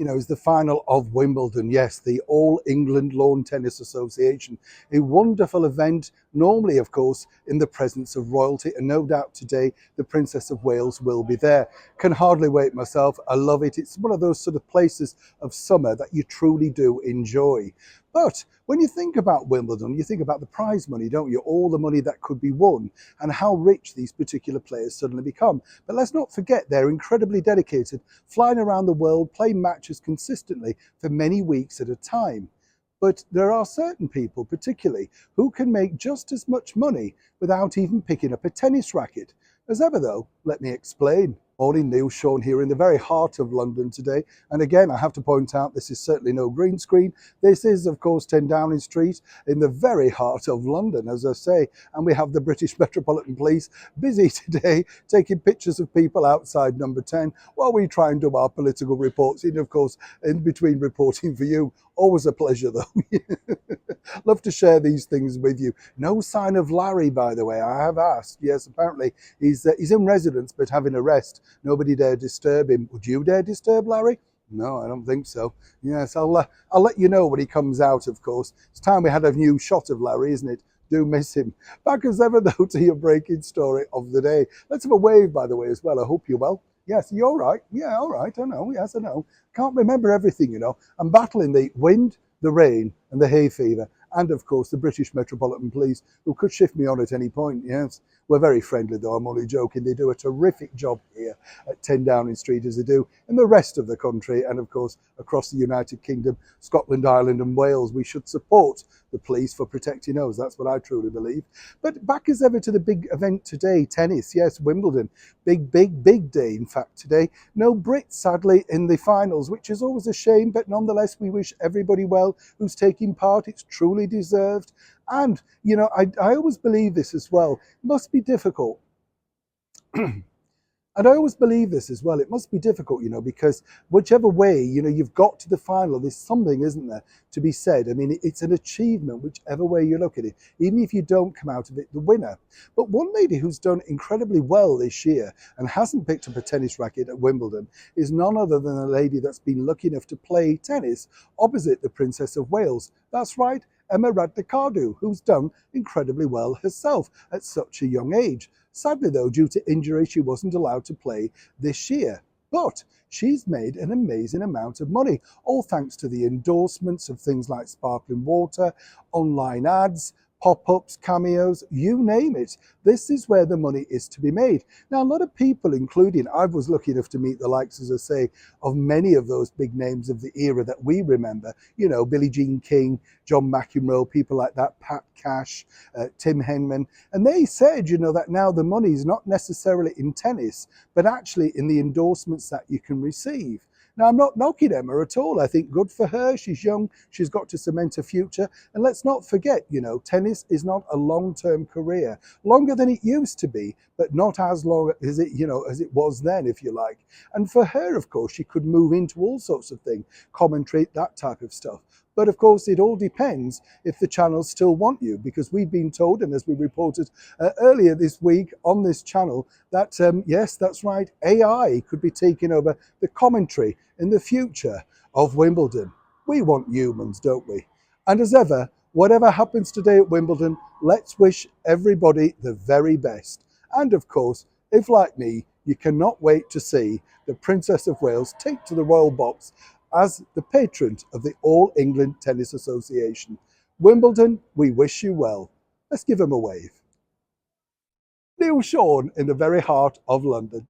Is the final of Wimbledon. Yes, the All England Lawn Tennis Association. A wonderful event, normally, of course, in the presence of royalty. And no doubt today, the Princess of Wales will be there. Can hardly wait myself. I love it. It's one of those sort of places of summer that you truly do enjoy. But when you think about Wimbledon, you think about the prize money, don't you? All the money that could be won and how rich these particular players suddenly become. But let's not forget they're incredibly dedicated, flying around the world, playing matches consistently for many weeks at a time. But there are certain people, particularly, who can make just as much money without even picking up a tennis racket. As ever, though, let me explain. Morning, Neil Sean here in the very heart of London today. And again, I have to point out, this is certainly no green screen. This is, of course, 10 Downing Street in the very heart of London, as I say. And we have the British Metropolitan Police busy today taking pictures of people outside number 10 while we try and do our political reports. And of course, in between reporting for you, always a pleasure though. Love to share these things with you. No sign of Larry, by the way. I have asked. Yes, apparently he's in residence but having a rest. Nobody dare disturb him. Would you dare disturb Larry? No, I don't think so. Yes, I'll let you know when he comes out, of course. It's time we had a new shot of Larry, isn't it? Do miss him. Back as ever, though, to your breaking story of the day. Let's have a wave, by the way, as well. I hope you're well. Yes, you're all right. Yeah, all right. I know. Yes, I know. Can't remember everything, you know. I'm battling the wind, the rain, and the hay fever. And, of course, the British Metropolitan Police, who could shift me on at any point, yes. We're very friendly, though. I'm only joking. They do a terrific job here at 10 Downing Street, as they do in the rest of the country. And, of course, across the United Kingdom, Scotland, Ireland and Wales. We should support the police for protecting us. That's what I truly believe. But back as ever to the big event today, tennis. Yes, Wimbledon. Big day, in fact, today. No Brits, sadly, in the finals, which is always a shame. But nonetheless, we wish everybody well who's taking part. It's truly deserved. And, you know, I always believe this as well. It must be difficult. And I always believe this as well. It must be difficult, you know, because whichever way, you know, you've got to the final, there's something, isn't there, to be said. I mean, it's an achievement, whichever way you look at it, even if you don't come out of it the winner. But one lady who's done incredibly well this year and hasn't picked up a tennis racket at Wimbledon is none other than a lady that's been lucky enough to play tennis opposite the Princess of Wales. That's right, Emma Raducanu, who's done incredibly well herself at such a young age. Sadly, though, due to injury, she wasn't allowed to play this year. But she's made an amazing amount of money, all thanks to the endorsements of things like sparkling water, online ads, pop-ups, cameos, you name it. This is where the money is to be made. Now, a lot of people, including, I was lucky enough to meet the likes, as I say, of many of those big names of the era that we remember, you know, Billie Jean King, John McEnroe, people like that, Pat Cash, Tim Henman. And they said, you know, that now the money is not necessarily in tennis, but actually in the endorsements that you can receive. Now, I'm not knocking Emma at all. I think good for her. She's young. She's got to cement a future. And let's not forget, you know, tennis is not a long-term career. Longer than it used to be, but not as long as it, you know, as it was then, if you like. And for her, of course, she could move into all sorts of things, commentary, that type of stuff. But of course, it all depends if the channels still want you, because we've been told, and as we reported earlier this week on this channel, that yes, that's right, AI could be taking over the commentary in the future of Wimbledon. We want humans, don't we? And as ever, whatever happens today at Wimbledon, let's wish everybody the very best. And of course, if like me, you cannot wait to see the Princess of Wales take to the royal box as the patron of the All England Tennis Association. Wimbledon, we wish you well. Let's give him a wave. Neil Sean in the very heart of London.